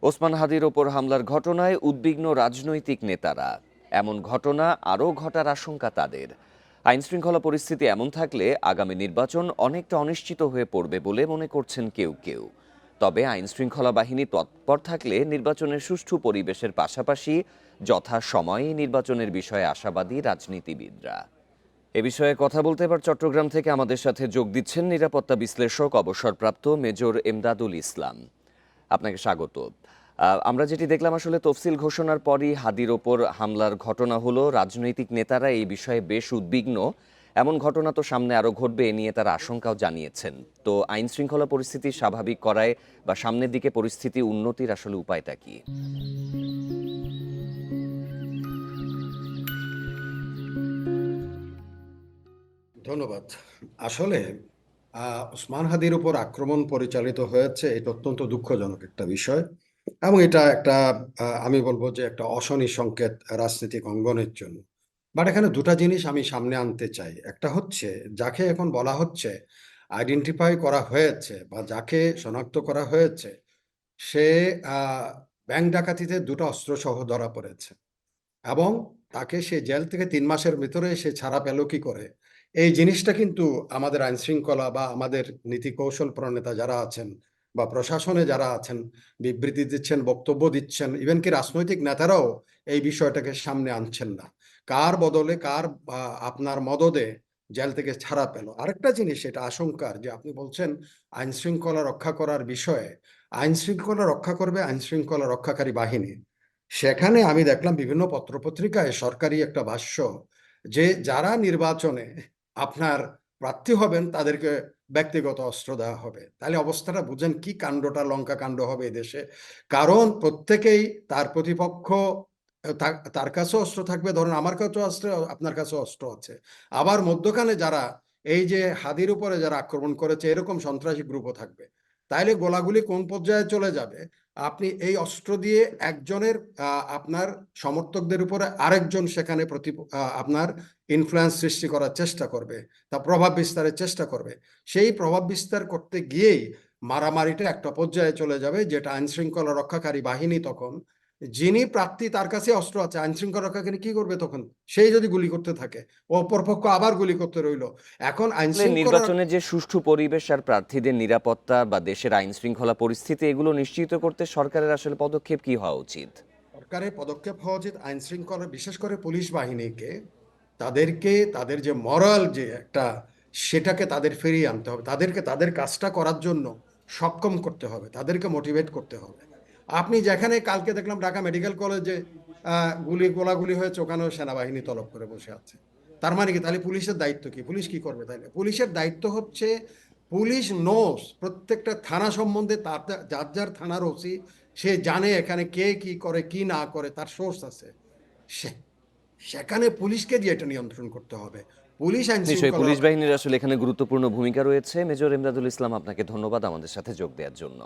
ওসমান হাদির ওপর হামলার ঘটনায় উদ্বিগ্ন রাজনৈতিক নেতারা। এমন ঘটনা আরও ঘটার আশঙ্কা তাদের। আইনশৃঙ্খলা পরিস্থিতি এমন থাকলে আগামী নির্বাচন অনেকটা অনিশ্চিত হয়ে পড়বে বলে মনে করছেন কেউ কেউ। তবে আইনশৃঙ্খলা বাহিনী তৎপর থাকলে নির্বাচনের সুষ্ঠু পরিবেশের পাশাপাশি যথাসময়ে নির্বাচনের বিষয়ে আশাবাদী রাজনীতিবিদরা। এ বিষয়ে কথা বলতে এবার চট্টগ্রাম থেকে আমাদের সাথে যোগ দিচ্ছেন নিরাপত্তা বিশ্লেষক অবসরপ্রাপ্ত মেজর এমদাদুল ইসলাম। আপনাকে স্বাগত। আমরা যেটি দেখলাম আসলে তফসিল ঘোষণার পরই হাদির ওপর হামলার ঘটনা হলো। রাজনৈতিক নেতারা এই বিষয়ে বেশ উদ্বিগ্ন। এমন ঘটনা তো সামনে আরও ঘটবে এ নিয়ে তারা আশঙ্কাও জানিয়েছেন। তো আইন শৃঙ্খলা পরিস্থিতি স্বাভাবিক করায় বা সামনের দিকে পরিস্থিতি উন্নতির আসলে উপায়টা কি? ধন্যবাদ। আসলে ওসমান হাদির উপর আক্রমণ পরিচালিত হয়েছে, এটা অত্যন্ত দুঃখজনক একটা বিষয় এবং এটা একটা আমি বলবো যে একটা অশনি সংকেত রাজনৈতিক অঙ্গনের জন্য। বাট এখানে দুটা জিনিস আমি সামনে আনতে চাই। একটা হচ্ছে যাকে এখন বলা হচ্ছে আইডেন্টিফাই করা হয়েছে বা যাকে শনাক্ত করা হয়েছে সে ব্যাংক ডাকাতিতে ২ টা অস্ত্রসহ ধরা পড়েছে এবং তাকে সে জেল থেকে ৩ মাসের ভিতরে সে ছাড়া পেল কি করে? এই জিনিসটা কিন্তু আমাদের আইনশৃঙ্খলা বা আমাদের নীতি কৌশল প্রণেতা যারা আছেন বা প্রশাসনে যারা আছেন, বিবৃতি দিচ্ছেন, বক্তব্য দিচ্ছেন, ইভেন কি রাজনৈতিক নেতারাও এই বিষয়টাকে সামনে আনছেন না। কার বদলে কার আপনার মদদে জেল থেকে ছাড়া পেল? আরেকটা জিনিস এটা আশঙ্কার যে আপনি বলছেন আইনশৃঙ্খলা রক্ষা করার বিষয়ে। আইনশৃঙ্খলা রক্ষা করবে আইনশৃঙ্খলা রক্ষাকারী বাহিনী। সেখানে আমি দেখলাম বিভিন্ন পত্রপত্রিকায় সরকারি একটা ভাষ্য যে যারা নির্বাচনে আপনার প্রার্থী হবেন তাদেরকে ব্যক্তিগত অস্ত্র দেওয়া হবে। তাহলে অবস্থাটা বুঝেন কি কাণ্ডটা লঙ্কা কাণ্ড হবে এদেশে। কারণ প্রত্যেকেই তার প্রতিপক্ষ তার কাছেও অস্ত্র থাকবে, ধরুন আমার কাছেও অস্ত্র, আপনার কাছেও অস্ত্র আছে। আবার মধ্যখানে যারা এই যে হাদির উপরে যারা আক্রমণ করেছে এরকম সন্ত্রাসী গ্রুপও থাকবে। তাইলে গোলাগুলি কোন পর্যায়ে চলে যাবে? আপনি এই অস্ত্র দিয়ে একজনের আপনার সমর্থকদের উপরে আরেকজন সেখানে আপনার ইনফ্লুয়েন্স সৃষ্টি করার চেষ্টা করবে, তা প্রভাব বিস্তারের চেষ্টা করবে। সেই প্রভাব বিস্তার করতে গিয়েই মারামারিটা একটা পর্যায়ে চলে যাবে, যেটা আইনশৃঙ্খলা রক্ষাকারী বাহিনী তখন, যিনি প্রার্থী তার কাছে অস্ত্র আছে, আইনশৃঙ্খলা রক্ষাকারী কি করবে তখন? সেই যদি গুলি করতে থাকে, অপরপক্ষ আবার গুলি করতে রইল। এখন আইনশৃঙ্খলা নির্বাচনের যে সুষ্ঠু পরিবেশ আর প্রার্থীদের নিরাপত্তা বা দেশের আইন শৃঙ্খলা পরিস্থিতি এগুলো নিশ্চিত করতে সরকারের আসলে পদক্ষেপ কি হওয়া উচিত? সরকারের পদক্ষেপ হওয়া উচিত আইন শৃঙ্খলা, বিশেষ করে পুলিশ বাহিনীকে, তাদেরকে তাদের যে মরাল যে একটা, সেটাকে তাদের ফিরিয়ে আনতে হবে। তাদেরকে তাদের কাজটা করার জন্য সক্ষম করতে হবে, তাদেরকে মোটিভেট করতে হবে। আপনি যেখানে কালকে দেখলাম ঢাকা মেডিকেল কলেজে গোলাগুলি হয়েছে, ওখানেও সেনাবাহিনী তলব করে বসে আছে। তার মানে কি? তাহলে পুলিশের দায়িত্ব কি? পুলিশ কি করবে তাইলে? পুলিশের দায়িত্ব হচ্ছে, পুলিশ নোস প্রত্যেকটা থানা সম্বন্ধে, তার যার যার থানার ওসি সে জানে এখানে কে কি করে কি না করে, তার সোর্স আছে। সেখানে পুলিশকে দিয়ে এটা নিয়ন্ত্রণ করতে হবে। পুলিশ আইন নিশ্চয়ই শৃঙ্খলা পুলিশ বাহিনীর আসলে এখানে গুরুত্বপূর্ণ ভূমিকা রয়েছে। মেজর এমদাদুল ইসলাম, আপনাকে ধন্যবাদ আমাদের সাথে যোগ দেওয়ার জন্য।